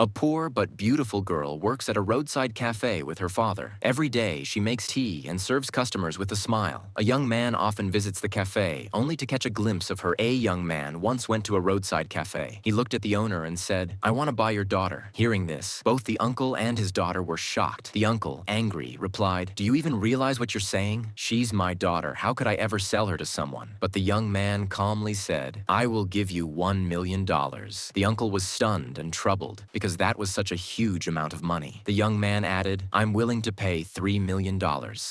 A poor but beautiful girl works at a roadside cafe with her father. Every day, she makes tea and serves customers with a smile. A young man often visits the cafe, only to catch a glimpse of her. A young man once went to a roadside cafe. He looked at the owner and said, "I want to buy your daughter." Hearing this, both the uncle and his daughter were shocked. The uncle, angry, replied, "Do you even realize what you're saying? She's my daughter. How could I ever sell her to someone?" But the young man calmly said, "I will give you $1 million." The uncle was stunned and troubled because that was such a huge amount of money. The young man added, "I'm willing to pay $3 million."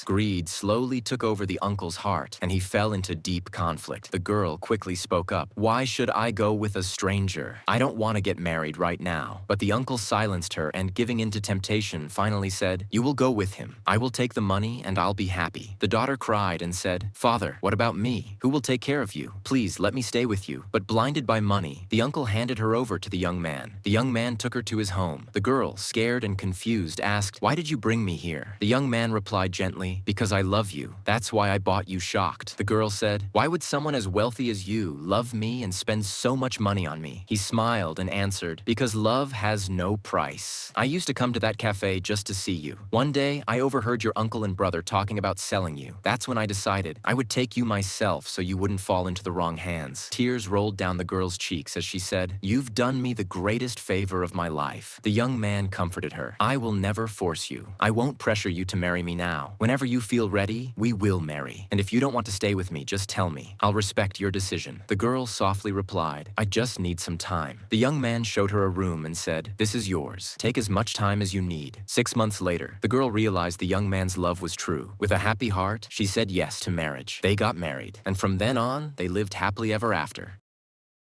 Greed slowly took over the uncle's heart, and he fell into deep conflict. The girl quickly spoke up, "Why should I go with a stranger? I don't want to get married right now." But the uncle silenced her and, giving in to temptation, finally said, "You will go with him. I will take the money and I'll be happy." The daughter cried and said, "Father, what about me? Who will take care of you? Please let me stay with you." But blinded by money, the uncle handed her over to the young man. The young man took her to his home. The girl, scared and confused, asked, "Why did you bring me here?" The young man replied gently, "Because I love you. That's why I bought you." Shocked, the girl said, "Why would someone as wealthy as you love me and spend so much money on me?" He smiled and answered, "Because love has no price. I used to come to that cafe just to see you. One day, I overheard your uncle and brother talking about selling you. That's when I decided I would take you myself so you wouldn't fall into the wrong hands." Tears rolled down the girl's cheeks as she said, "You've done me the greatest favor of my life." The young man comforted her, "I will never force you. I won't pressure you to marry me now. Whenever you feel ready, we will marry. And if you don't want to stay with me, just tell me. I'll respect your decision." The girl softly replied, "I just need some time." The young man showed her a room and said, "This is yours. Take as much time as you need." 6 months later, the girl realized the young man's love was true. With a happy heart, she said yes to marriage. They got married, and from then on, they lived happily ever after.